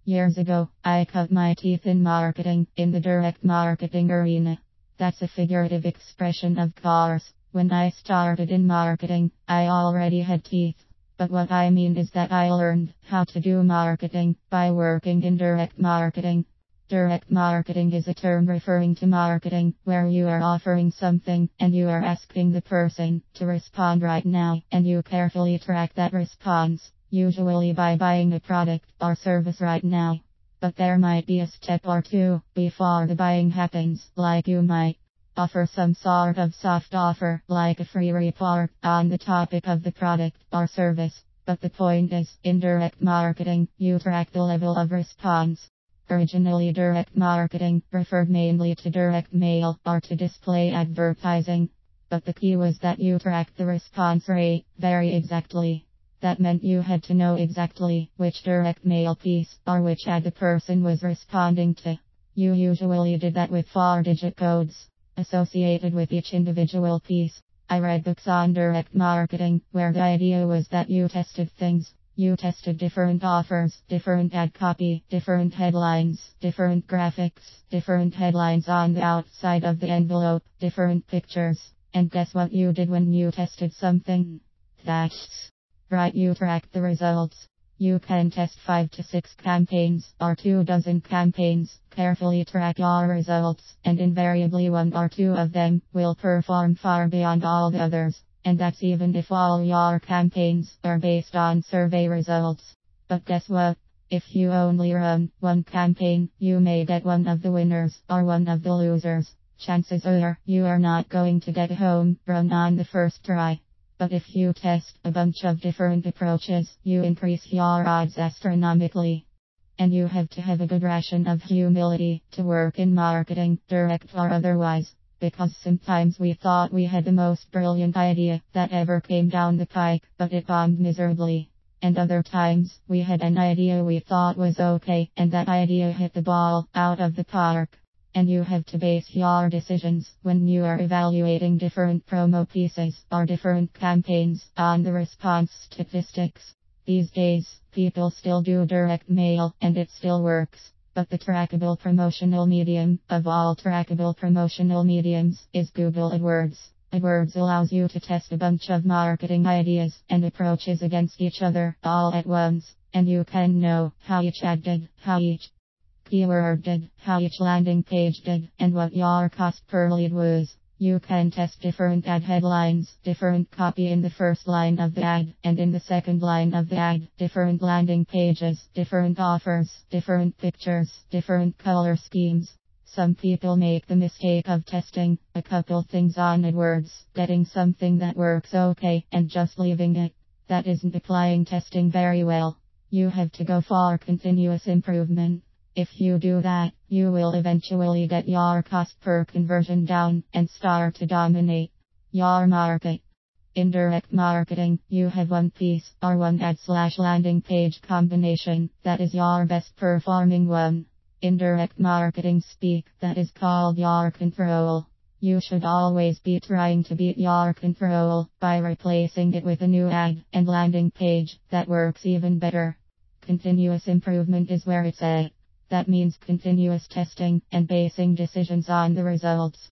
Years ago, I cut my teeth in marketing, in the direct marketing arena. That's a figurative expression, of course. When I started in marketing, I already had teeth. But what I mean is that I learned how to do marketing by working in direct marketing. Direct marketing is a term referring to marketing where you are offering something and you are asking the person to respond right now, and you carefully track that response, usually by buying a product or service right now. But there might be a step or two before the buying happens, like you might offer some sort of soft offer, like a free report on the topic of the product or service. But the point is, in direct marketing, you track the level of response. Originally, direct marketing referred mainly to direct mail or to display advertising. But the key was that you tracked the response rate very exactly. That meant you had to know exactly which direct mail piece or which ad the person was responding to. You usually did that with 4-digit codes associated with each individual piece. I read books on direct marketing where the idea was that you tested things. You tested different offers, different ad copy, different headlines, different graphics, different headlines on the outside of the envelope, different pictures. And guess what you did when you tested something? That's right, you tracked the results. You can test 5 to 6 campaigns or 24 campaigns, carefully track your results, and invariably 1 or 2 of them will perform far beyond all the others. And that's even if all your campaigns are based on survey results. But guess what? If you only run one campaign, you may get one of the winners or one of the losers. Chances are you are not going to get a home run on the first try. But if you test a bunch of different approaches, you increase your odds astronomically. And you have to have a good ration of humility to work in marketing, direct or otherwise. Because sometimes we thought we had the most brilliant idea that ever came down the pike, but it bombed miserably. And other times, we had an idea we thought was okay, and that idea hit the ball out of the park. And you have to base your decisions when you are evaluating different promo pieces or different campaigns on the response statistics. These days, people still do direct mail, and it still works. But the trackable promotional medium of all trackable promotional mediums is Google AdWords. AdWords allows you to test a bunch of marketing ideas and approaches against each other all at once, and you can know how each ad did, how each keyword did, how each landing page did, and what your cost per lead was. You can test different ad headlines, different copy in the first line of the ad, and in the second line of the ad, different landing pages, different offers, different pictures, different color schemes. Some people make the mistake of testing a couple things on AdWords, getting something that works okay, and just leaving it. That isn't applying testing very well. You have to go for continuous improvement. If you do that, you will eventually get your cost per conversion down and start to dominate your market. In direct marketing, you have one piece or one ad/landing page combination that is your best performing one. In direct marketing speak, that is called your control. You should always be trying to beat your control by replacing it with a new ad and landing page that works even better. Continuous improvement is where it's at. That means continuous testing and basing decisions on the results.